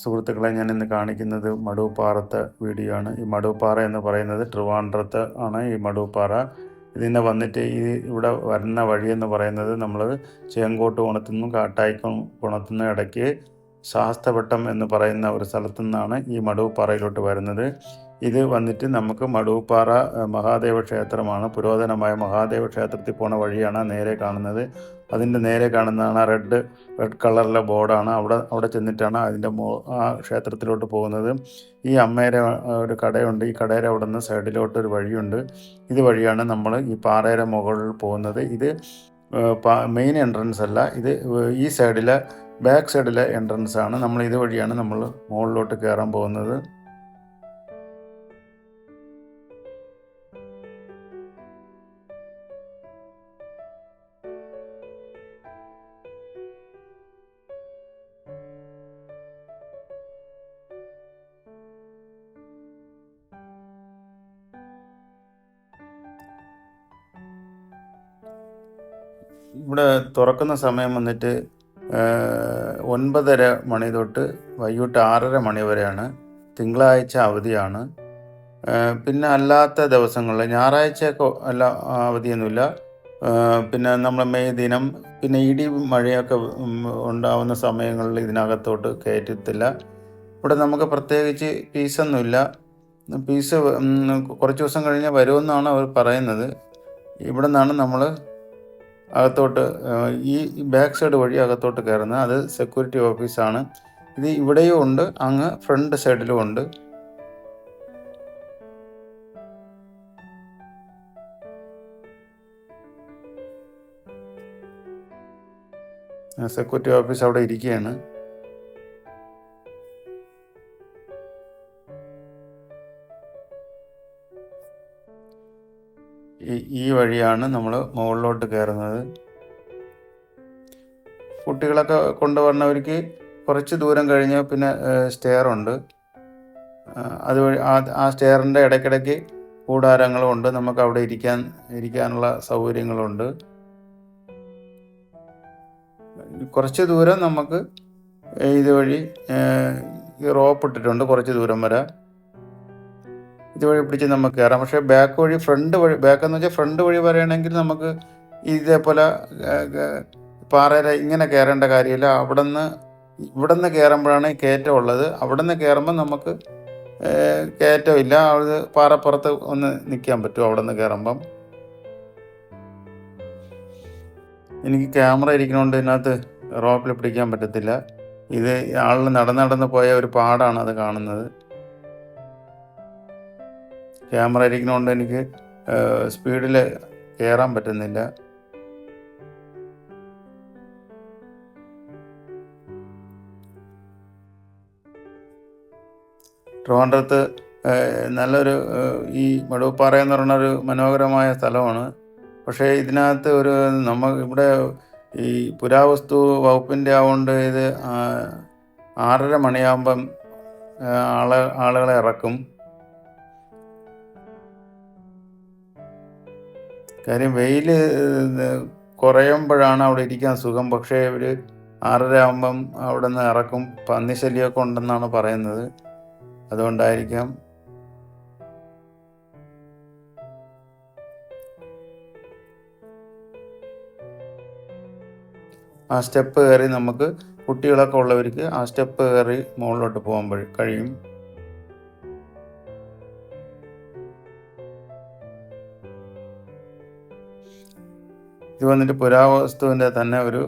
സുഹൃത്തുക്കളെ, ഞാൻ ഇന്ന് കാണിക്കുന്നത് മടൂപ്പാറത്തെ വീഡിയോ ആണ്. ഈ മടൂപ്പാറ എന്ന് പറയുന്നത് ട്രിവാൻഡ്രത്ത് ആണ്. ഈ മടൂപ്പാറ ഇതിനെ വന്നിട്ട് ഇവിടെ വരുന്ന വഴിയെന്ന് പറയുന്നത് നമ്മൾ ചേങ്കോട്ട് കുണത്തുനിന്നും കാട്ടായിക്കം കുണത്തുനിന്നും ഇടയ്ക്ക് ശാസ്തവട്ടം എന്ന് പറയുന്ന ഒരു സ്ഥലത്തു നിന്നാണ് ഈ മടൂപ്പാറയിലോട്ട് വരുന്നത്. ഇത് വന്നിട്ട് നമുക്ക് മടൂപ്പാറ മഹാദേവ ക്ഷേത്രമാണ്. പുരാതനമായ മഹാദേവ ക്ഷേത്രത്തിൽ പോണ വഴിയാണ് നേരെ കാണുന്നത്. അതിൻ്റെ നേരെ കാണുന്നതാണ് റെഡ് കളറിലെ ബോർഡാണ്. അവിടെ ചെന്നിട്ടാണ് അതിൻ്റെ ആ ക്ഷേത്രത്തിലോട്ട് പോകുന്നത്. ഈ അമ്മയുടെ ഒരു കടയുണ്ട്. ഈ കടയുടെ അവിടെ നിന്ന് സൈഡിലോട്ട് ഒരു വഴിയുണ്ട്. ഇത് വഴിയാണ് നമ്മൾ ഈ പാറയുടെ മുകളിൽ പോകുന്നത്. ഇത് മെയിൻ എൻട്രൻസ് അല്ല, ഇത് ഈ സൈഡിലെ ബാക്ക് സൈഡിലെ എൻട്രൻസ് ആണ്. നമ്മൾ ഇതുവഴിയാണ് നമ്മൾ മുകളിലോട്ട് കയറാൻ പോകുന്നത്. ഇവിടെ തുറക്കുന്ന സമയം വന്നിട്ട് 9:30 മണി തൊട്ട് വൈകിട്ട് 6:30 മണി വരെയാണ്. തിങ്കളാഴ്ച അവധിയാണ്. പിന്നെ അല്ലാത്ത ദിവസങ്ങളിൽ ഞായറാഴ്ചയൊക്കെ അല്ല അവധിയൊന്നുമില്ല. പിന്നെ നമ്മൾ മെയ് ദിനം, പിന്നെ ഇടി മഴയൊക്കെ ഉണ്ടാവുന്ന സമയങ്ങളിൽ ഇതിനകത്തോട്ട് കയറ്റത്തില്ല. ഇവിടെ നമുക്ക് പ്രത്യേകിച്ച് ഫീസൊന്നുമില്ല. ഫീസ് കുറച്ച് ദിവസം കഴിഞ്ഞ് വരുമെന്നാണ് അവർ പറയുന്നത്. ഇവിടെ നിന്നാണ് നമ്മൾ അകത്തോട്ട് ഈ ബാക്ക് സൈഡ് വഴി അകത്തോട്ട് കയറുന്നത്. അത് സെക്യൂരിറ്റി ഓഫീസാണ്. ഇത് ഇവിടെയും ഉണ്ട്, അങ്ങ് ഫ്രണ്ട് സൈഡിലും ഉണ്ട്. സെക്യൂരിറ്റി ഓഫീസ് അവിടെ ഇരിക്കുകയാണ്. ഈ വഴിയാണ് നമ്മൾ മുകളിലോട്ട് കയറുന്നത്. കുട്ടികളൊക്കെ കൊണ്ടുവരുന്നവർക്ക് കുറച്ച് ദൂരം കഴിഞ്ഞ് പിന്നെ സ്റ്റെയറുണ്ട്. അതുവഴി ആ സ്റ്റെയറിൻ്റെ ഇടയ്ക്കിടയ്ക്ക് കൂടാരങ്ങളും ഉണ്ട്. നമുക്ക് അവിടെ ഇരിക്കാനുള്ള സൗകര്യങ്ങളുണ്ട്. കുറച്ച് ദൂരം നമുക്ക് ഇതുവഴി റോപ്പ് ഇട്ടിട്ടുണ്ട്, കുറച്ച് ദൂരം വരെ ഇതുവഴി പിടിച്ച് നമുക്ക് കയറാം. പക്ഷേ ബാക്ക് വഴി ബാക്കെന്ന് വെച്ചാൽ ഫ്രണ്ട് വഴി പറയുകയാണെങ്കിൽ നമുക്ക് ഇതേപോലെ പാറയിൽ ഇങ്ങനെ കയറേണ്ട കാര്യമില്ല. ഇവിടെ നിന്ന് കയറുമ്പോഴാണ് കയറ്റം ഉള്ളത്. അവിടെ നിന്ന് കയറുമ്പോൾ നമുക്ക് കയറ്റമില്ല. അത് പാറപ്പുറത്ത് ഒന്ന് നിൽക്കാൻ പറ്റും അവിടെ നിന്ന് കയറുമ്പം. എനിക്ക് ക്യാമറ ഇരിക്കണോണ്ട് ഇതിനകത്ത് റോപ്പിൽ പിടിക്കാൻ പറ്റത്തില്ല. ഇത് ആളിൽ നടന്ന് പോയ ഒരു പാടാണ് അത് കാണുന്നത്. ക്യാമറ ഇരിക്കണോണ്ട് എനിക്ക് സ്പീഡിൽ കയറാൻ പറ്റുന്നില്ല. ട്രിവാൻഡ്രത്ത് നല്ലൊരു ഈ മടൂപ്പാറ എന്ന് പറയുന്ന ഒരു മനോഹരമായ സ്ഥലമാണ്. പക്ഷേ ഇതിനകത്ത് ഇവിടെ ഈ പുരാവസ്തു വകുപ്പിൻ്റെ ആവുകൊണ്ട് ഇത് 6:30 മണിയാകുമ്പം ആളുകളെ ഇറക്കും. കാര്യം വെയിൽ കുറയുമ്പോഴാണ് അവിടെ ഇരിക്കാൻ സുഖം. പക്ഷേ ഒരു 6:30 ആകുമ്പം അവിടെ നിന്ന് ഇറക്കും. പന്നിശല്യമൊക്കെ ഉണ്ടെന്നാണ് പറയുന്നത്, അതുകൊണ്ടായിരിക്കാം. ആ സ്റ്റെപ്പ് കയറി നമുക്ക് കുട്ടികളൊക്കെ ഉള്ളവർക്ക് ആ സ്റ്റെപ്പ് കയറി മുകളിലോട്ട് പോകാൻ കഴിയും. ഇത് വന്നിട്ട് പുരാവസ്തുവിൻ്റെ തന്നെ ഒരു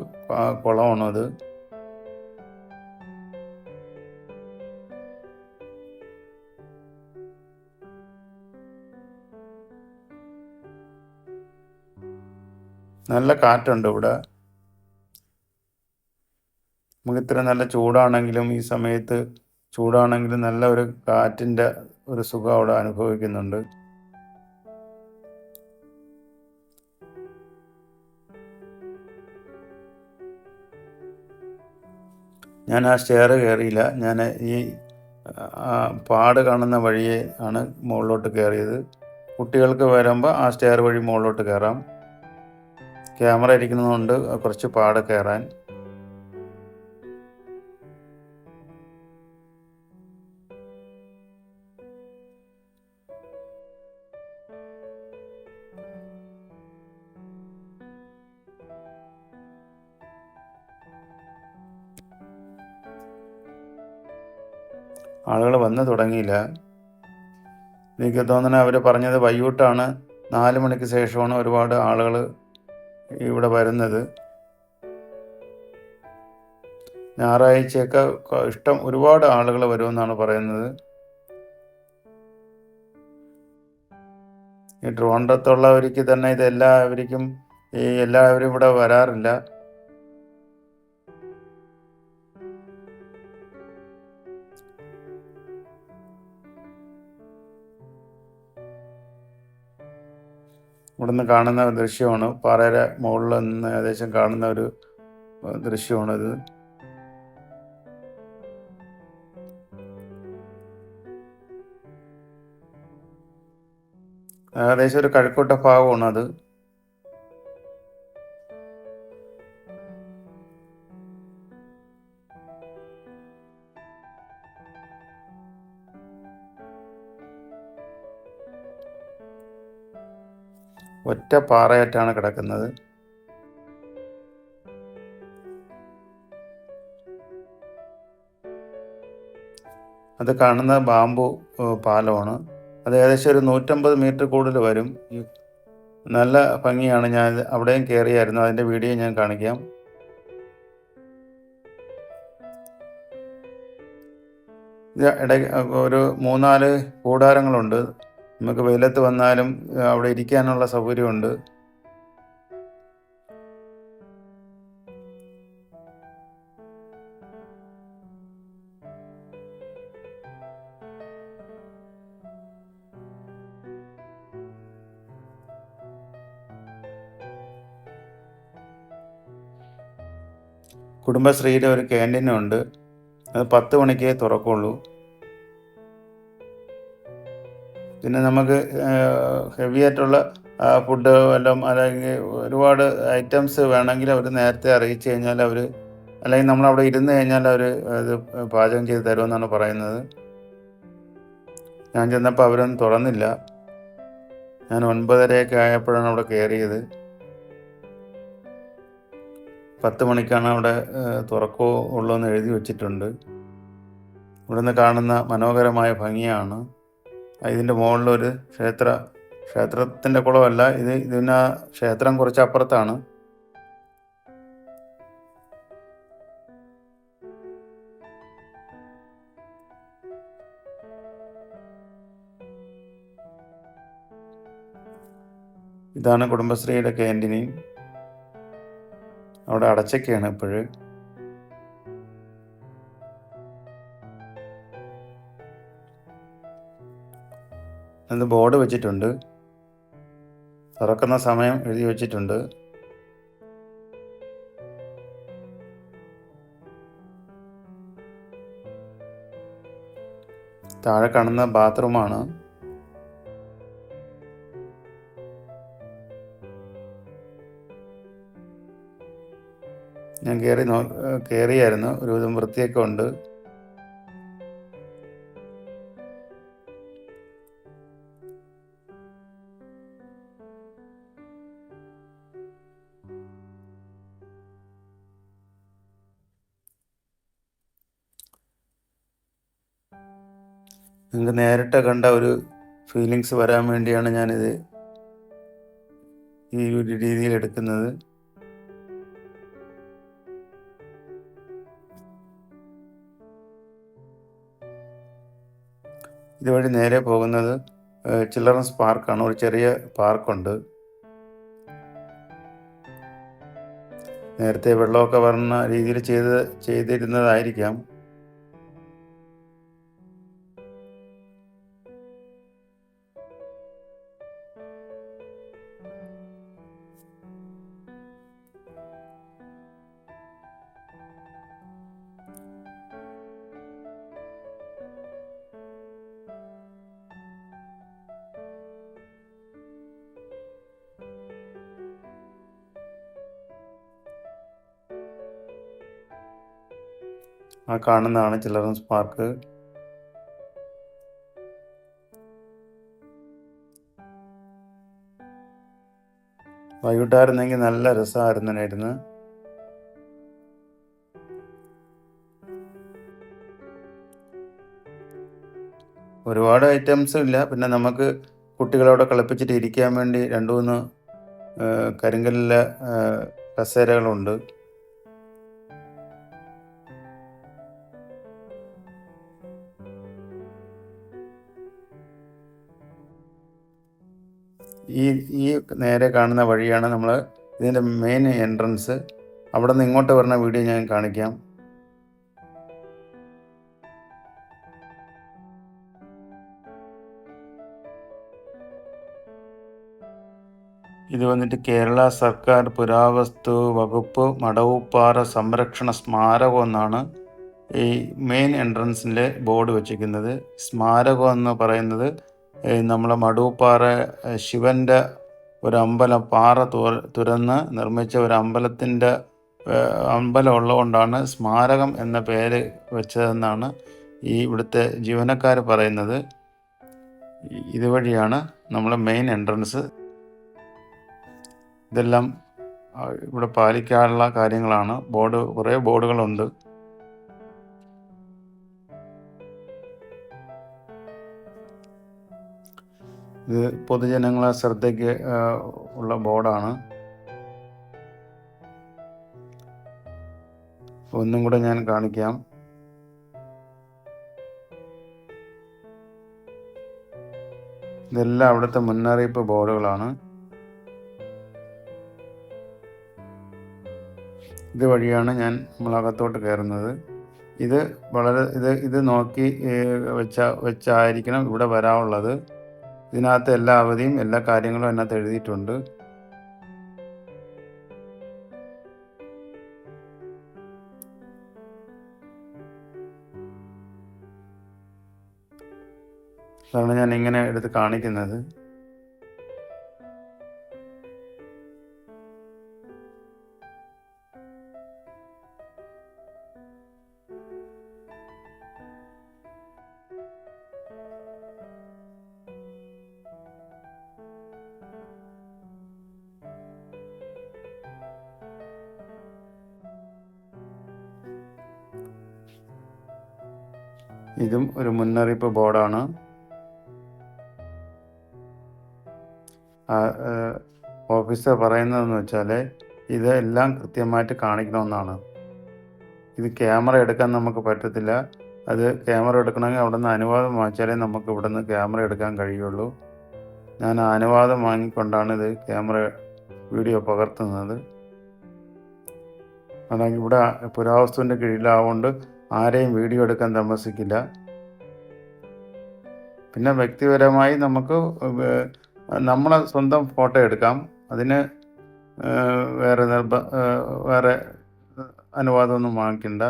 കുളമാണ്. അത് നല്ല കാറ്റുണ്ട് ഇവിടെ. നമുക്ക് ഇത്ര നല്ല ചൂടാണെങ്കിലും ഈ സമയത്ത് ചൂടാണെങ്കിലും നല്ല ഒരു കാറ്റിൻ്റെ ഒരു സുഖം അവിടെ അനുഭവിക്കുന്നുണ്ട്. ഞാൻ ആ സ്റ്റെയർ കയറിയില്ല. ഞാൻ ഈ പാട് കാണുന്ന വഴിയെ ആണ് മുകളിലോട്ട് കയറിയത്. കുട്ടികൾക്ക് വരുമ്പോൾ ആ സ്റ്റെയർ വഴി മുകളിലോട്ട് കയറാം. ക്യാമറ ഇരിക്കുന്നതുകൊണ്ട് കുറച്ച് പാട് കയറാൻ. ആളുകൾ വന്ന് തുടങ്ങിയില്ല. എനിക്ക് തോന്നുന്നത് അവർ പറഞ്ഞത് വൈകിട്ടാണ്, 4 മണിക്ക് ശേഷമാണ് ഒരുപാട് ആളുകൾ ഇവിടെ വരുന്നത്. ഞായറാഴ്ചയൊക്കെ ഒരുപാട് ആളുകൾ വരുമെന്നാണ് പറയുന്നത്. ഈ ട്രിവാൻഡ്രത്തുള്ളവർക്ക് തന്നെ എല്ലാവരും ഇവിടെ വരാറില്ല. ഇവിടുന്ന് കാണുന്ന ദൃശ്യമാണ്, പാറയുടെ മുകളിൽ നിന്ന് ഏകദേശം കാണുന്ന ഒരു ദൃശ്യമാണിത്. ഏകദേശം ഒരു കഴക്കൂട്ട ഭാഗമാണ് അത്. ഒറ്റ പാറയായിട്ടാണ് കിടക്കുന്നത്. അത് കാണുന്ന ബാംബു പാലമാണ്. അത് ഏകദേശം ഒരു 150 മീറ്റർ കൂടുതൽ വരും. നല്ല ഭംഗിയാണ്. ഞാൻ അവിടെയും കയറിയായിരുന്നു, അതിൻ്റെ വീഡിയോ ഞാൻ കാണിക്കാം. ഇടയ്ക്ക് ഒരു 3-4 കൂടാരങ്ങളുണ്ട്. നമുക്ക് വെയിലത്ത് വന്നാലും അവിടെ ഇരിക്കാനുള്ള സൗകര്യമുണ്ട്. കുടുംബശ്രീയുടെ ഒരു ക്യാൻറ്റീനുണ്ട്. അത് 10 മണിക്കേ തുറക്കുള്ളൂ. പിന്നെ നമുക്ക് ഹെവി ആയിട്ടുള്ള ഫുഡ് വല്ലതും അല്ലെങ്കിൽ ഒരുപാട് ഐറ്റംസ് വേണമെങ്കിൽ അവർ നേരത്തെ അറിയിച്ചു കഴിഞ്ഞാൽ അല്ലെങ്കിൽ നമ്മളവിടെ ഇരുന്ന് കഴിഞ്ഞാൽ അവർ അത് പാചകം ചെയ്ത് തരുമെന്നാണ് പറയുന്നത്. ഞാൻ ചെന്നപ്പോൾ അവരൊന്നും തുറന്നില്ല. ഞാൻ 9:30 ആയപ്പോഴാണ് അവിടെ കയറിയത്. 10 മണിക്കാണ് അവിടെ തുറക്കുള്ളൂ എന്ന് എഴുതി വച്ചിട്ടുണ്ട്. ഇവിടുന്ന് കാണുന്ന മനോഹരമായ ഭംഗിയാണ്. ഇതിൻ്റെ മുകളിലൊരു ക്ഷേത്രത്തിൻ്റെ കുളമല്ല, ഇതിന് ക്ഷേത്രം കുറച്ച് അപ്പുറത്താണ്. ഇതാണ് കുടുംബശ്രീയുടെ ക്യാൻറ്റീൻ. അവിടെ അടച്ചൊക്കെയാണ് ഇപ്പോഴും. അത് ബോർഡ് വെച്ചിട്ടുണ്ട്, തുറക്കുന്ന സമയം എഴുതി വെച്ചിട്ടുണ്ട്. താഴെ കാണുന്ന ബാത്റൂമാണ്. ഞാൻ കയറിയായിരുന്നു. ഒരുവിധം വൃത്തിയൊക്കെ ഉണ്ട്. നിങ്ങൾക്ക് നേരിട്ട് കണ്ട ഒരു ഫീലിങ്സ് വരാൻ വേണ്ടിയാണ് ഞാനിത് ഈ ഒരു രീതിയിൽ എടുക്കുന്നത്. ഇതുവഴി നേരെ പോകുന്നത് ചിൽഡ്രൻസ് പാർക്കാണ്. ഒരു ചെറിയ പാർക്കുണ്ട്. നേരത്തെ വെള്ളമൊക്കെ വരുന്ന രീതിയിൽ ചെയ്തിരുന്നതായിരിക്കാം. ആ കാണുന്നതാണ് ചിൽഡ്രൻസ് പാർക്ക്. വൈകിട്ടായിരുന്നെങ്കിൽ നല്ല രസമായിരുന്നേനായിരുന്നു. ഒരുപാട് ഐറ്റംസ് ഇല്ല. പിന്നെ നമുക്ക് കുട്ടികളവിടെ കളിപ്പിച്ചിട്ട് ഇരിക്കാൻ വേണ്ടി 2, 3 കരിങ്കല്ലിലെ കസേരകളുണ്ട്. ഈ ഈ നേരെ കാണുന്ന വഴിയാണ് നമ്മൾ ഇതിൻ്റെ മെയിൻ എൻട്രൻസ്. അവിടെ നിന്ന് ഇങ്ങോട്ട് വരുന്ന വീഡിയോ ഞാൻ കാണിക്കാം. ഇത് വന്നിട്ട് കേരള സർക്കാർ പുരാവസ്തു വകുപ്പ് മടവുപ്പാറ സംരക്ഷണ സ്മാരകം എന്നാണ് ഈ മെയിൻ എൻട്രൻസിൻ്റെ ബോർഡ് വെച്ചിരിക്കുന്നത്. സ്മാരകം എന്ന് പറയുന്നത് നമ്മളെ മടവുപ്പാറ ശിവൻ്റെ ഒരു അമ്പലം, പാറ തുരന്ന് നിർമ്മിച്ച ഒരു അമ്പലത്തിൻ്റെ അമ്പലം ഉള്ളതുകൊണ്ടാണ് സ്മാരകം എന്ന പേര് വെച്ചതെന്നാണ് ഈ ഇവിടുത്തെ ജീവനക്കാർ പറയുന്നത്. ഇതുവഴിയാണ് നമ്മളെ മെയിൻ എൻട്രൻസ്. ഇതെല്ലാം ഇവിടെ പാലിക്കാനുള്ള കാര്യങ്ങളാണ്. കുറേ ബോർഡുകളുണ്ട്. ഇത് പൊതുജനങ്ങളെ ശ്രദ്ധയ്ക്ക് ഉള്ള ബോർഡാണ്. ഒന്നും കൂടെ ഞാൻ കാണിക്കാം. ഇതെല്ലാം അവിടുത്തെ മുന്നറിയിപ്പ് ബോർഡുകളാണ്. ഇതുവഴിയാണ് നമ്മളകത്തോട്ട് കയറുന്നത്. ഇത് നോക്കി വെച്ചായിരിക്കണം ഇവിടെ വരാനുള്ളത്. ഇതിനകത്ത് എല്ലാ അവധിയും എല്ലാ കാര്യങ്ങളും അതിനകത്ത് എഴുതിയിട്ടുണ്ട്. അതാണ് ഞാൻ ഇങ്ങനെ എടുത്ത് കാണിക്കുന്നത്. ഇതും ഒരു മുന്നറിയിപ്പ് ബോർഡാണ്. ഓഫീസർ പറയുന്നതെന്ന് വെച്ചാൽ ഇതെല്ലാം കൃത്യമായിട്ട് കാണിക്കണമെന്നാണ്. ഇത് ക്യാമറ എടുക്കാൻ നമുക്ക് പറ്റത്തില്ല. അത് ക്യാമറ എടുക്കണമെങ്കിൽ അവിടെ നിന്ന് അനുവാദം വാങ്ങിച്ചാലേ നമുക്ക് ഇവിടെ നിന്ന് ക്യാമറ എടുക്കാൻ കഴിയുള്ളൂ. ഞാൻ അനുവാദം വാങ്ങിക്കൊണ്ടാണ് ഇത് വീഡിയോ പകർത്തുന്നത്. അല്ലെങ്കിൽ ഇവിടെ പുരാവസ്തുവിൻ്റെ കീഴിലാവുകൊണ്ട് ആരെയും വീഡിയോ എടുക്കാൻ താമസിക്കില്ല. പിന്നെ വ്യക്തിപരമായി നമുക്ക് നമ്മളെ സ്വന്തം ഫോട്ടോ എടുക്കാം. അതിന് വേറെ അനുവാദമൊന്നും വാങ്ങിക്കണ്ട.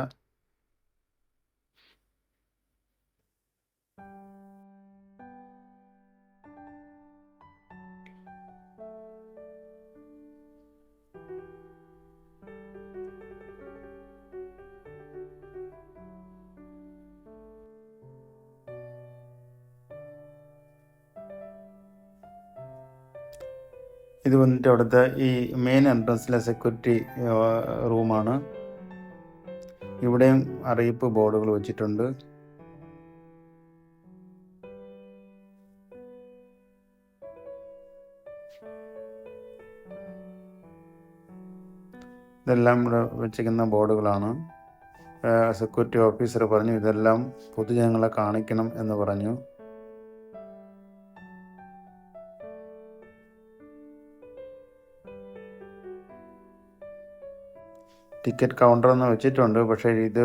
ഇത് വന്നിട്ട് അവിടുത്തെ ഈ മെയിൻ എൻട്രൻസിലെ സെക്യൂരിറ്റി റൂമാണ്. ഇവിടെയും അറിയിപ്പ് ബോർഡുകൾ വെച്ചിട്ടുണ്ട്. ഇതെല്ലാം ഇവിടെ വെച്ചിരിക്കുന്ന ബോർഡുകളാണ്. സെക്യൂരിറ്റി ഓഫീസർ പറഞ്ഞു ഇതെല്ലാം പൊതുജനങ്ങളെ കാണിക്കണം എന്ന് പറഞ്ഞു. ടിക്കറ്റ് കൗണ്ടർ എന്ന് വെച്ചിട്ടുണ്ട്. പക്ഷേ ഇത്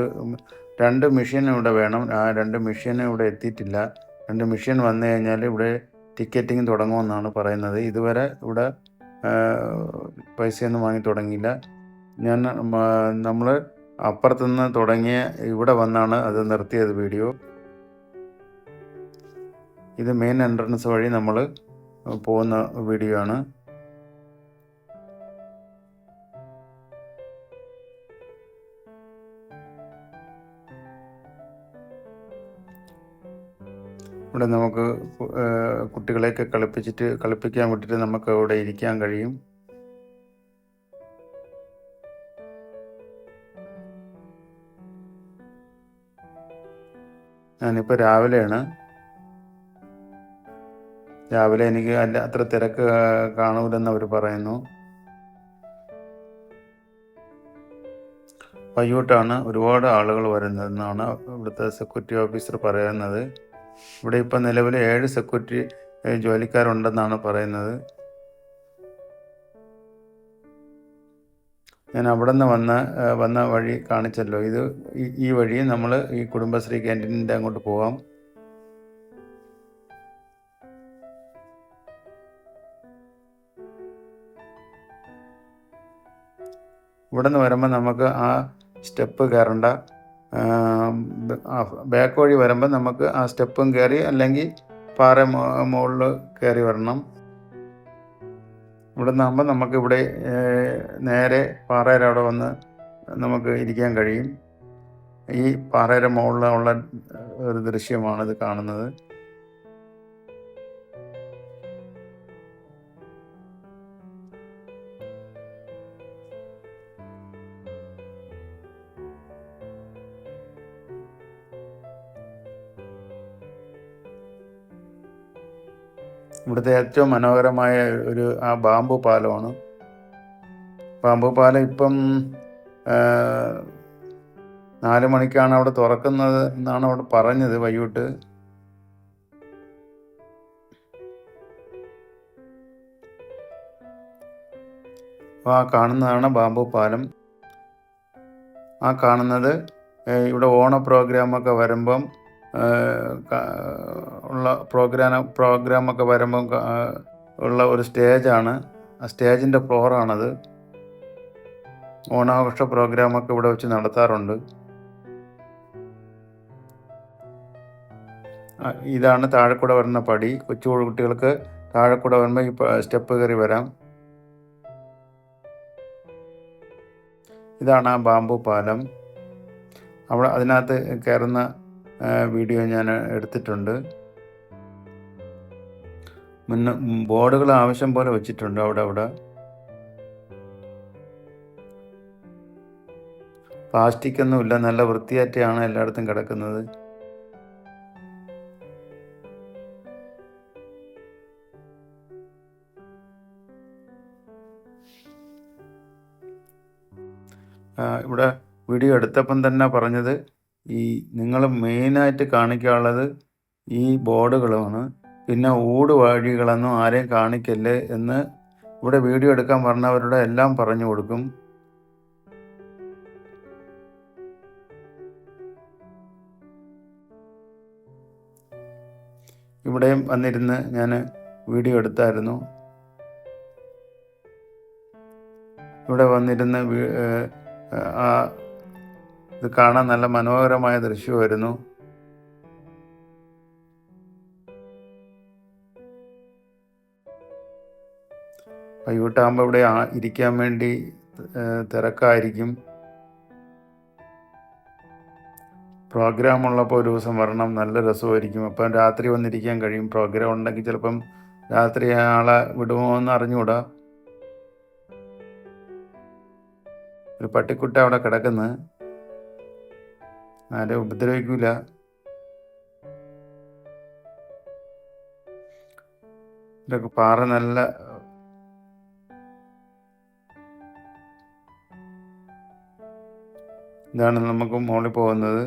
2 മെഷീൻ ഇവിടെ വേണം. ആ 2 മെഷീൻ ഇവിടെ എത്തിയിട്ടില്ല. 2 മെഷീൻ വന്നു കഴിഞ്ഞാൽ ഇവിടെ ടിക്കറ്റിങ് തുടങ്ങുമെന്നാണ് പറയുന്നത്. ഇതുവരെ ഇവിടെ പൈസയൊന്നും വാങ്ങി തുടങ്ങിയില്ല. നമ്മൾ അപ്പുറത്തുനിന്ന് തുടങ്ങിയ ഇവിടെ വന്നാണ് അത് നിർത്തിയത് വീഡിയോ. ഇത് മെയിൻ എൻട്രൻസ് വഴി നമ്മൾ പോകുന്ന വീഡിയോ ആണ്. ഇവിടെ നമുക്ക് കുട്ടികളെയൊക്കെ കളിപ്പിക്കാൻ വിട്ടിട്ട് നമുക്ക് അവിടെ ഇരിക്കാൻ കഴിയും. ഞാനിപ്പോൾ രാവിലെയാണ്. രാവിലെ എനിക്ക് അത്ര തിരക്ക് കാണൂലെന്ന് അവർ പറയുന്നു. വൈകിട്ടാണ് ഒരുപാട് ആളുകൾ വരുന്നതെന്നാണ് ഇവിടുത്തെ സെക്യൂരിറ്റി ഓഫീസർ പറയുന്നത്. ഇവിടെ ഇപ്പം നിലവിൽ 7 സെക്യൂരിറ്റി ജോലിക്കാരുണ്ടെന്നാണ് പറയുന്നത്. ഞാൻ അവിടെ നിന്ന് വന്ന വഴി കാണിച്ചല്ലോ. ഈ വഴി നമ്മൾ ഈ കുടുംബശ്രീ ക്യാൻറ്റീനിൻ്റെ അങ്ങോട്ട് പോകാം. ഇവിടെ നിന്ന് വരുമ്പോൾ നമുക്ക് ആ സ്റ്റെപ്പ് കയറണ്ട, ബാക്ക് വഴി വരുമ്പോൾ നമുക്ക് ആ സ്റ്റെപ്പും കയറി അല്ലെങ്കിൽ പാറ മുകളിൽ കയറി വരണം. ഇവിടെ നിന്നാകുമ്പോൾ നമുക്കിവിടെ നേരെ പാറയുടെ അവിടെ വന്ന് നമുക്ക് ഇരിക്കാൻ കഴിയും. ഈ പാറയുടെ മുകളിലുള്ള ഒരു ദൃശ്യമാണിത് കാണുന്നത്. ഇവിടുത്തെ ഏറ്റവും മനോഹരമായ ആ ബാംബു പാലമാണ്. ബാംബു പാലം ഇപ്പം 4 മണിക്കാണ് അവിടെ തുറക്കുന്നത് എന്നാണ് അവിടെ പറഞ്ഞത്, വൈകിട്ട്. അപ്പോൾ ആ കാണുന്നതാണ് ബാംബു പാലം. ആ കാണുന്നത് ഇവിടെ ഓണ പ്രോഗ്രാമൊക്കെ വരുമ്പം ഉള്ള പ്രോഗ്രാമൊക്കെ വരുമ്പം ഉള്ള ഒരു സ്റ്റേജാണ്. ആ സ്റ്റേജിൻ്റെ ഫ്ലോറാണത്. ഓണാഘോഷ പ്രോഗ്രാമൊക്കെ ഇവിടെ വെച്ച് നടത്താറുണ്ട്. ഇതാണ് താഴെക്കൂടെ വരുന്ന പടി. കൊച്ചു കുട്ടികൾക്ക് താഴെക്കൂടെ വരുമ്പോൾ ഈ സ്റ്റെപ്പ് കയറി വരാം. ഇതാണ് ആ ബാംബു പാലം. അതിനകത്ത് കയറുന്ന വീഡിയോ ഞാൻ എടുത്തിട്ടുണ്ട്. ബോർഡുകൾ ആവശ്യം പോലെ വെച്ചിട്ടുണ്ട് അവിടെ. പ്ലാസ്റ്റിക് ഒന്നുമില്ല, നല്ല വൃത്തിയായിട്ടാണ് എല്ലായിടത്തും കിടക്കുന്നത്. ഇവിടെ വീഡിയോ എടുത്തപ്പം തന്നെ പറഞ്ഞത്, നിങ്ങൾ മെയിനായിട്ട് കാണിക്കാനുള്ളത് ഈ ബോർഡുകളാണ്. പിന്നെ ഊട് വഴികളൊന്നും ആരെയും കാണിക്കല്ലേ എന്ന് ഇവിടെ വീഡിയോ എടുക്കാൻ പറഞ്ഞവരുടെ എല്ലാം പറഞ്ഞു കൊടുക്കും. ഇവിടെയും വന്നിരുന്ന് ഞാൻ വീഡിയോ എടുത്തായിരുന്നു. ഇവിടെ വന്നിരുന്ന് ഇത് കാണാൻ നല്ല മനോഹരമായ ദൃശ്യമായിരുന്നു. വൈകിട്ടാകുമ്പോൾ ഇവിടെ ഇരിക്കാൻ വേണ്ടി തിരക്കായിരിക്കും. പ്രോഗ്രാം ഉള്ളപ്പോൾ ഒരു ദിവസം വരണം, നല്ല രസമായിരിക്കും. അപ്പം രാത്രി വന്നിരിക്കാൻ കഴിയും. പ്രോഗ്രാം ഉണ്ടെങ്കിൽ ചിലപ്പം രാത്രി ആളെ വിടുമോ എന്ന് അറിഞ്ഞുകൂടാ. ഒരു പട്ടിക്കുട്ട അവിടെ കിടക്കുന്നു, ആരെയും ഉപദ്രവിക്കൂല. ഇതൊക്കെ പാറ നല്ല ഇതാണ് നമുക്ക് മുകളിൽ പോകുന്നത്.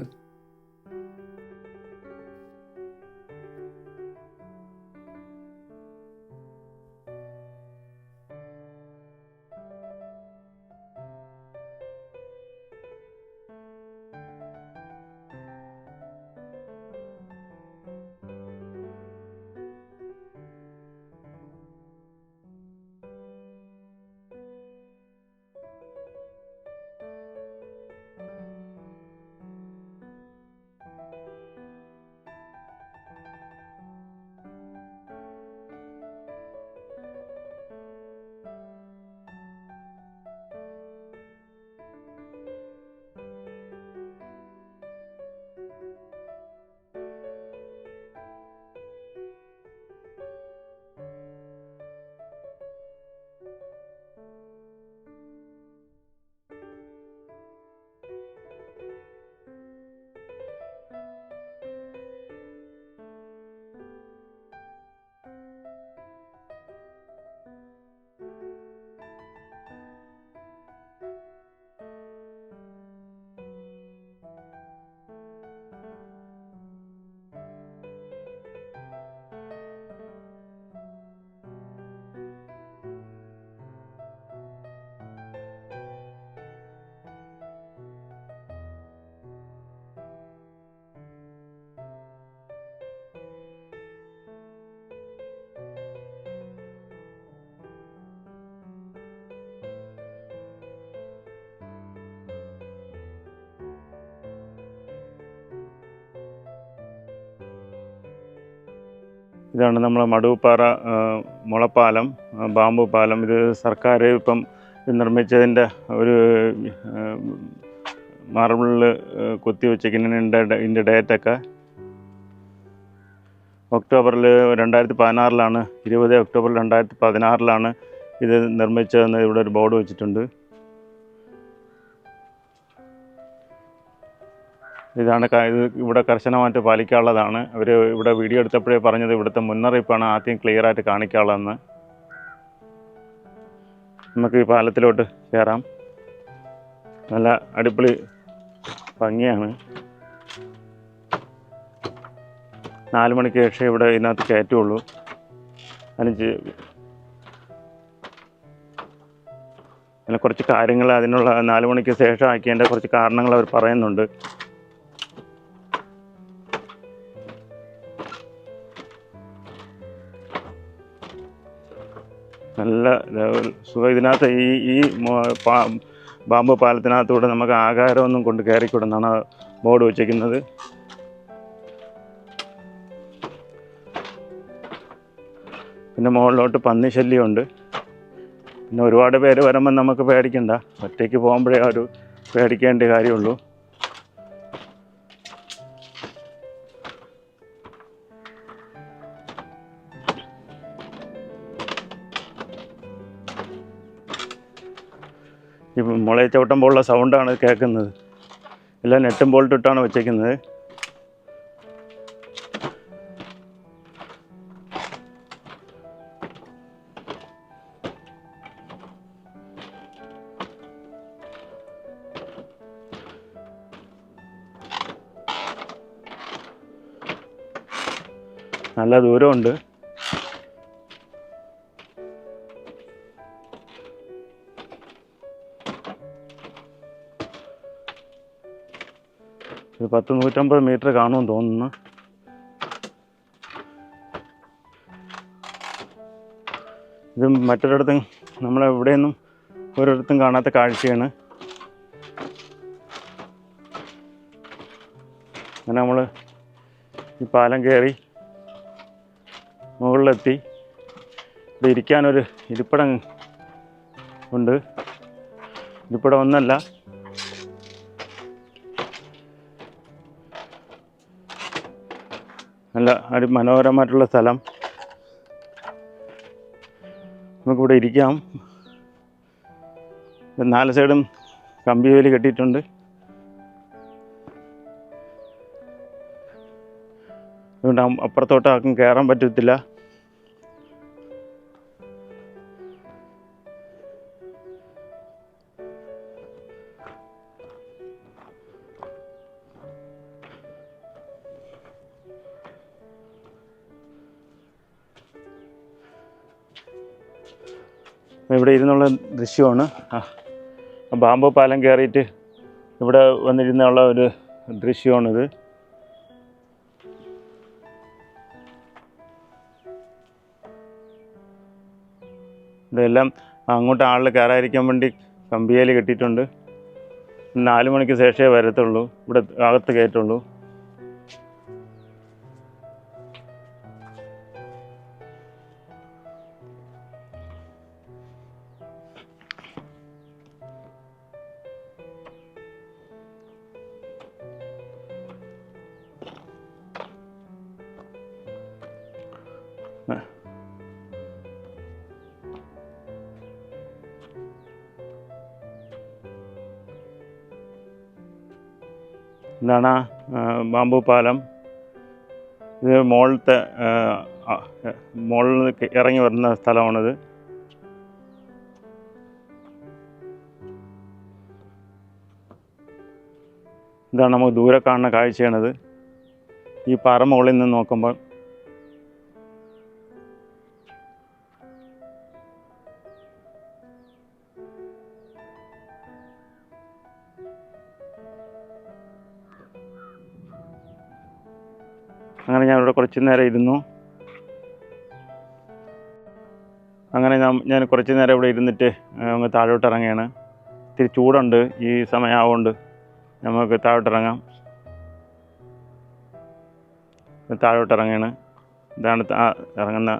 ഇതാണ് നമ്മളെ മടൂപ്പാറ മുളപ്പാലം, ബാമ്പു പാലം. ഇത് സർക്കാർ ഇപ്പം നിർമ്മിച്ചതിൻ്റെ ഒരു മാർബിളിൽ കുത്തി വെച്ചിരിക്കുന്നതിൻ്റെ ഇതിൻ്റെ ഡേറ്റൊക്കെ ഒക്ടോബറിൽ 2016 20 ഒക്ടോബർ 2016 ഇത് നിർമ്മിച്ചതെന്ന് ഇവിടെ ഒരു ബോർഡ് വെച്ചിട്ടുണ്ട്. ഇതാണ് ഇത് ഇവിടെ കർശനമായിട്ട് പാലിക്കാനുള്ളതാണ്. അവർ ഇവിടെ വീഡിയോ എടുത്തപ്പോഴേ പറഞ്ഞത് ഇവിടുത്തെ മുന്നറിയിപ്പാണ് ആദ്യം ക്ലിയറായിട്ട് കാണിക്കാനുള്ളതെന്ന്. നമുക്ക് ഈ പാലത്തിലോട്ട് കയറാം. നല്ല അടിപൊളി ഭംഗിയാണ്. 4 മണിക്ക് ശേഷം ഇവിടെ ഇതിനകത്ത് കയറ്റുള്ളൂ. അങ്ങനെ കുറച്ച് കാര്യങ്ങൾ അതിനുള്ള 4 മണിക്ക് ശേഷം ആക്കിയതിൻ്റെ കുറച്ച് കാരണങ്ങൾ അവർ പറയുന്നുണ്ട്. നല്ല സുഖം. ഇതിനകത്ത് ഈ ബാമ്പു പാലത്തിനകത്തൂടെ നമുക്ക് ആഹാരമൊന്നും കൊണ്ട് കയറിക്കൂടെന്നാണ് ബോർഡ് വെച്ചിരിക്കുന്നത്. പിന്നെ മുകളിലോട്ട് പന്നി ശല്യമുണ്ട്. പിന്നെ ഒരുപാട് പേര് വരുമ്പം നമുക്ക് പേടിക്കണ്ട, ഒറ്റയ്ക്ക് പോകുമ്പോഴേ ഒരു പേടിക്കേണ്ട കാര്യമുള്ളൂ. ഈ മുളയെ ചവിട്ടുമ്പോഴുള്ള സൗണ്ടാണ് കേൾക്കുന്നത്. എല്ലാം നെട്ടും ബോൾട്ടും ഇട്ടാണ് വെച്ചേക്കുന്നത്. നല്ല ദൂരമുണ്ട്. ഒരു 100-150 മീറ്റർ കാണുമെന്ന് തോന്നുന്നു. ഇത് മറ്റൊരിടത്തും നമ്മളെവിടെയൊന്നും ഒരിടത്തും കാണാത്ത കാഴ്ചയാണ്. അങ്ങനെ നമ്മൾ ഈ പാലം കയറി മുകളിലെത്തി. ഇവിടെ ഇരിക്കാനൊരു ഇരിപ്പിടം ഉണ്ട്. ഇരിപ്പിടം ഒന്നല്ല, നല്ല മനോഹരമായിട്ടുള്ള സ്ഥലം. നമുക്കിവിടെ ഇരിക്കാം. 4 സൈഡും കമ്പി വേലി കെട്ടിയിട്ടുണ്ട്. അതുകൊണ്ട് അപ്പുറത്തോട്ട് ആർക്കും കയറാൻ പറ്റത്തില്ല. ഇവിടെ ഇരുന്നുള്ള ദൃശ്യമാണ്. ബാമ്പു പാലം കയറിയിട്ട് ഇവിടെ വന്നിരുന്നുള്ള ഒരു ദൃശ്യമാണിത്. ഇതെല്ലാം അങ്ങോട്ട് ആളിൽ കയറാതിരിക്കാൻ വേണ്ടി കമ്പിയേൽ കെട്ടിയിട്ടുണ്ട്. 4 മണിക്ക് ശേഷമേ വരത്തുള്ളൂ, ഇവിടെ അകത്ത് കയറ്റുള്ളൂ. ഇതാണ് ബാമ്പു പാലം. ഇത് മുകളിൽ ഇറങ്ങി വരുന്ന സ്ഥലമാണിത്. ഇതാണ് നമുക്ക് ദൂരെ കാണുന്ന കാഴ്ചയാണിത്. ഈ പാറ മുകളിൽ നിന്ന് നോക്കുമ്പോൾ അങ്ങനെ ഞാൻ ഇവിടെ കുറച്ച് നേരം ഇരുന്നു. അങ്ങനെ ഞാൻ കുറച്ച് നേരം ഇവിടെ ഇരുന്നിട്ട് അങ്ങ് താഴോട്ട് ഇറങ്ങുകയാണ്. ഇത്തിരി ചൂടുണ്ട് ഈ സമയമാവുകൊണ്ട് നമുക്ക് താഴോട്ട് ഇറങ്ങാം. താഴോട്ട് ഇറങ്ങുകയാണ്. ഇതാണ് ഇറങ്ങുന്ന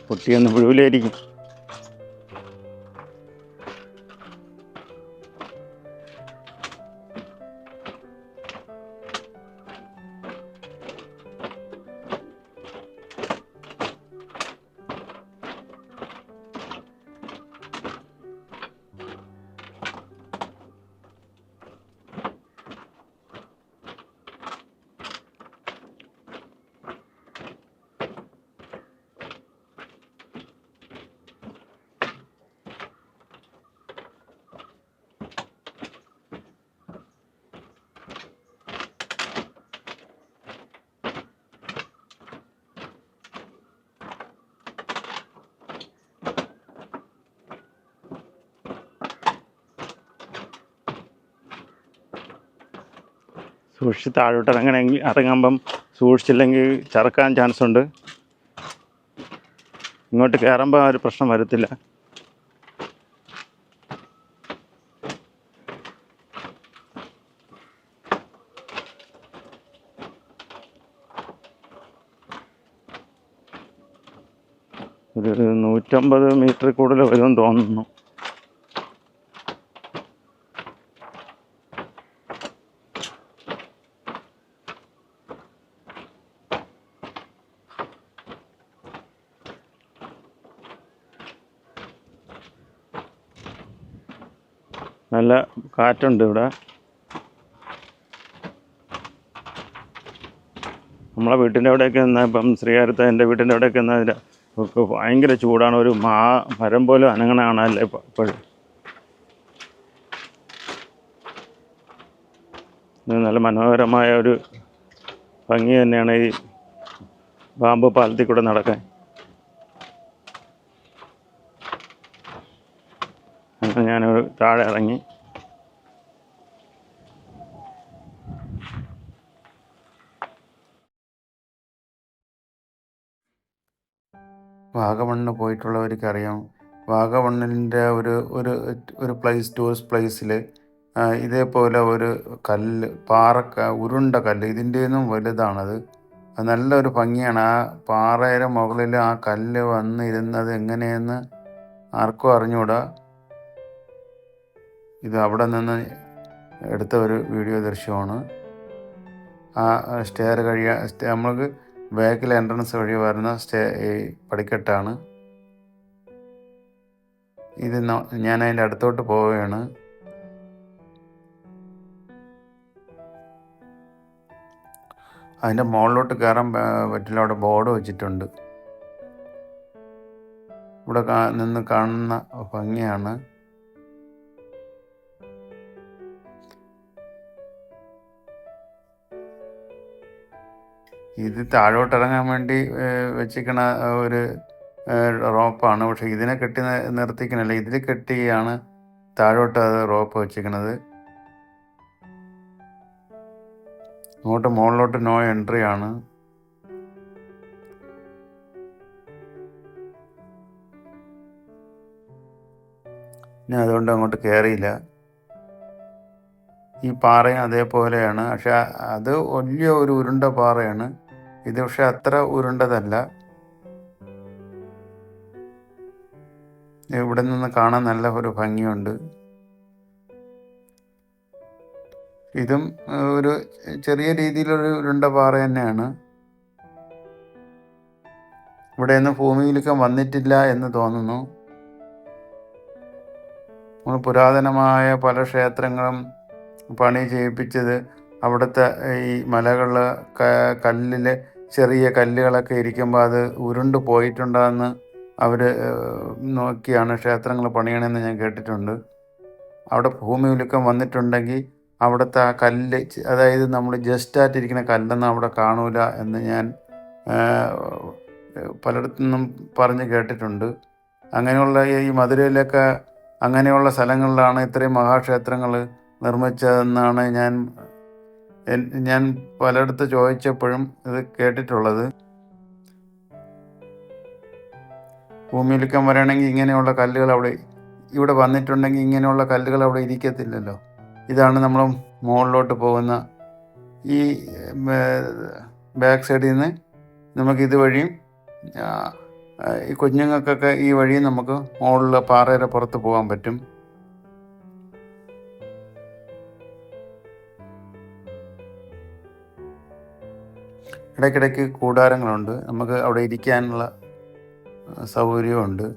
പൊട്ടിയൊന്ന് മുഴുവലായിരിക്കും. സൂക്ഷിച്ച് താഴോട്ട് ഇറങ്ങുമ്പം സൂക്ഷിച്ചില്ലെങ്കിൽ ചറുക്കാൻ ചാൻസ് ഉണ്ട്. ഇങ്ങോട്ട് കയറുമ്പോൾ ആ ഒരു പ്രശ്നം വരത്തില്ല. ഒരു 150 മീറ്റർ കൂടുതൽ വരുമെന്ന് തോന്നുന്നു. നല്ല കാറ്റുണ്ട് ഇവിടെ. നമ്മളെ വീട്ടിൻ്റെ അവിടെയൊക്കെ നിന്നാൽ ഇപ്പം ശ്രീകാര്യത്ത് എൻ്റെ വീട്ടിൻ്റെ അവിടെയൊക്കെ നിന്നാൽ ഭയങ്കര ചൂടാണ്. ഒരു മരം പോലും അനങ്ങണ കാണാനല്ലേ ഇപ്പോഴും. നല്ല മനോഹരമായ ഒരു ഭംഗി തന്നെയാണ് ഈ ബാമ്പു പാലത്തിൽ കൂടെ നടക്കാൻ. അങ്ങനെ ഞാനൊരു താഴെ ഇറങ്ങി. വാഗമണ്ണ് പോയിട്ടുള്ളവർക്കറിയാം, വാഗമണ്ണിൻ്റെ ഒരു ഒരു ഒരു ടൂറിസ്റ്റ് പ്ലേസിൽ ഇതേപോലെ ഒരു കല്ല്, ഉരുണ്ട കല്ല്, ഇതിൻ്റെ ഒന്നും വലുതാണത്. അത് നല്ലൊരു ഭംഗിയാണ്. ആ പാറയുടെ മുകളിൽ ആ കല്ല് വന്നിരുന്നത് എങ്ങനെയെന്ന് ആർക്കും അറിഞ്ഞുകൂടാ. ഇത് അവിടെ നിന്ന് എടുത്ത ഒരു വീഡിയോ ദൃശ്യമാണ്. ആ സ്റ്റെയർ നമ്മൾക്ക് ബാക്കിൽ എൻട്രൻസ് വഴി വരുന്ന ഈ പടിക്കെട്ടാണ് ഇത്. ഞാൻ അതിൻ്റെ അടുത്തോട്ട് പോവുകയാണ്. അതിൻ്റെ മുകളിലോട്ട് കയറാൻ പറ്റില്ല, അവിടെ ബോർഡ് വെച്ചിട്ടുണ്ട്. ഇവിടെ നിന്ന് കാണുന്ന ഭംഗിയാണ്. ഇത് താഴോട്ടിറങ്ങാൻ വേണ്ടി വെച്ചിരിക്കണ ഒരു റോപ്പാണ്. പക്ഷെ ഇതിനെ കെട്ടി നിർത്തിക്കണല്ല, ഇതിൽ കെട്ടിയാണ് താഴോട്ട് അത് റോപ്പ് വെച്ചിരിക്കണത്. അങ്ങോട്ട് മുകളിലോട്ട് നോ എൻട്രി ആണ്. ഞാൻ അതുകൊണ്ട് അങ്ങോട്ട് കയറിയില്ല. ഈ പാറയും അതേപോലെയാണ്, പക്ഷെ അത് വലിയ ഒരു ഉരുണ്ട പാറയാണ്. ഇത് പക്ഷെ അത്ര ഉരുണ്ടതല്ല. ഇവിടെ നിന്ന് കാണാൻ നല്ല ഒരു ഭംഗിയുണ്ട്. ഇതും ഒരു ചെറിയ രീതിയിലൊരു ഉരുണ്ട പാറ തന്നെയാണ്. ഇവിടെയൊന്നും ഭൂമിയിലേക്ക് വന്നിട്ടില്ല എന്ന് തോന്നുന്നു. പുരാതനമായ പല ക്ഷേത്രങ്ങളും പണി ചെയ്യിപ്പിച്ചത് അവിടുത്തെ ഈ മലകളിൽ കല്ലിൽ ചെറിയ കല്ലുകളൊക്കെ ഇരിക്കുമ്പോൾ അത് ഉരുണ്ട് പോയിട്ടുണ്ടെന്ന് അവർ നോക്കിയാണ് ക്ഷേത്രങ്ങൾ പണിയണമെന്ന് ഞാൻ കേട്ടിട്ടുണ്ട്. അവിടെ ഭൂമികുലുക്കം വന്നിട്ടുണ്ടെങ്കിൽ അവിടുത്തെ ആ കല്ല്, അതായത് നമ്മൾ ജസ്റ്റായിട്ടിരിക്കുന്ന കല്ലൊന്നും അവിടെ കാണൂല എന്ന് ഞാൻ പലയിടത്തു നിന്നും പറഞ്ഞ് കേട്ടിട്ടുണ്ട്. അങ്ങനെയുള്ള ഈ മധുരയിലൊക്കെ അങ്ങനെയുള്ള സ്ഥലങ്ങളിലാണ് ഇത്രയും മഹാക്ഷേത്രങ്ങൾ നിർമ്മിച്ചതെന്നാണ് ഞാൻ പലയിടത്ത് ചോദിച്ചപ്പോഴും ഇത് കേട്ടിട്ടുള്ളത്. ഭൂമിയിലേക്കാൻ വരികയാണെങ്കിൽ ഇങ്ങനെയുള്ള കല്ലുകൾ അവിടെ ഇവിടെ വന്നിട്ടുണ്ടെങ്കിൽ ഇങ്ങനെയുള്ള കല്ലുകൾ അവിടെ ഇരിക്കത്തില്ലല്ലോ. ഇതാണ് നമ്മൾ മുകളിലോട്ട് പോകുന്ന ഈ ബാക്ക് സൈഡിൽ നിന്ന് നമുക്ക് ഇതുവഴിയും ഈ കുഞ്ഞുങ്ങൾക്കൊക്കെ ഈ വഴിയും നമുക്ക് മുകളിൽ പാറയുടെ പുറത്ത് പോകാൻ പറ്റും. ഇടയ്ക്കിടയ്ക്ക് കൂടാരങ്ങളുണ്ട്, നമുക്ക് അവിടെ ഇരിക്കാനുള്ള സൗകര്യമുണ്ട്.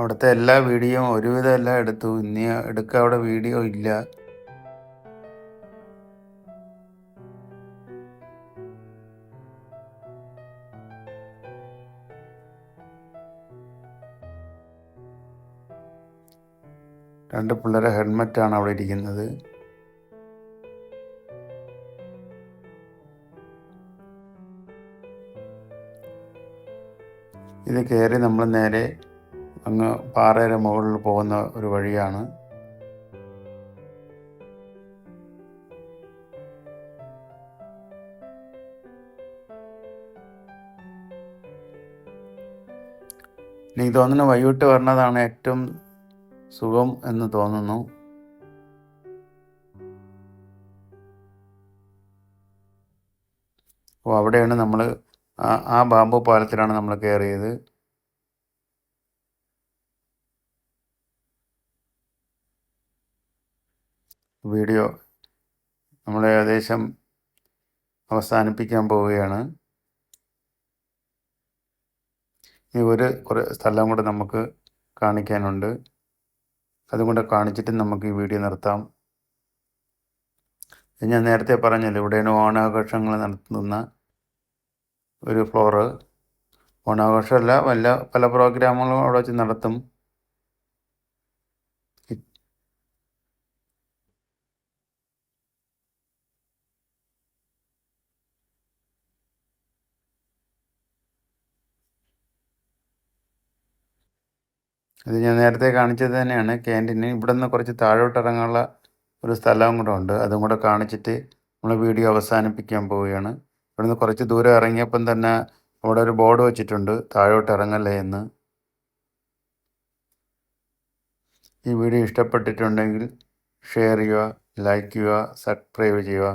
അവിടുത്തെ എല്ലാ വീഡിയോയും ഒരുവിധം എല്ലാം എടുത്തു. ഇനി എടുക്കാൻ അവിടെ വീഡിയോ ഇല്ല. രണ്ട് പിള്ളേരെ ഹെൽമെറ്റാണ് അവിടെ ഇരിക്കുന്നത്. ഇത് കയറി നമ്മൾ നേരെ അങ്ങ് പാറയുടെ മുകളിൽ പോകുന്ന ഒരു വഴിയാണ്. എനിക്ക് തോന്നുന്നു വൈകിട്ട് വരുന്നതാണ് ഏറ്റവും സുഖം എന്ന് തോന്നുന്നു. അപ്പോൾ അവിടെയാണ് നമ്മൾ ആ ബാമ്പു പാലത്തിലാണ് നമ്മൾ കയറിയത്. വീഡിയോ നമ്മൾ ഏകദേശം അവസാനിപ്പിക്കാൻ പോവുകയാണ്. ഈ കുറേ സ്ഥലം കൂടെ നമുക്ക് കാണിക്കാനുണ്ട്. അതും കൂടെ കാണിച്ചിട്ട് നമുക്ക് ഈ വീഡിയോ നിർത്താം. ഞാൻ നേരത്തെ പറഞ്ഞല്ലോ, ഇവിടെയാണ് ഓണാഘോഷങ്ങൾ നടത്തുന്ന ഒരു ഫ്ലോറ്. ഓണാഘോഷമല്ല, പല പ്രോഗ്രാമുകളും അവിടെ വെച്ച് നടത്തും. ഇത് ഞാൻ നേരത്തെ കാണിച്ചത് തന്നെയാണ് ക്യാൻറ്റീൻ. ഇവിടെ നിന്ന് കുറച്ച് താഴോട്ട് ഇറങ്ങാനുള്ള ഒരു സ്ഥലവും കൂടെ ഉണ്ട്. അതും കൂടെ കാണിച്ചിട്ട് നമ്മൾ വീഡിയോ അവസാനിപ്പിക്കാൻ പോവുകയാണ്. ഇവിടെ നിന്ന് കുറച്ച് ദൂരം ഇറങ്ങിയപ്പം തന്നെ അവിടെ ഒരു ബോർഡ് വെച്ചിട്ടുണ്ട്, താഴോട്ട് ഇറങ്ങല്ലേ എന്ന്. ഈ വീഡിയോ ഇഷ്ടപ്പെട്ടിട്ടുണ്ടെങ്കിൽ ഷെയർ ചെയ്യുക, ലൈക്ക് ചെയ്യുക, സബ്സ്ക്രൈബ് ചെയ്യുക.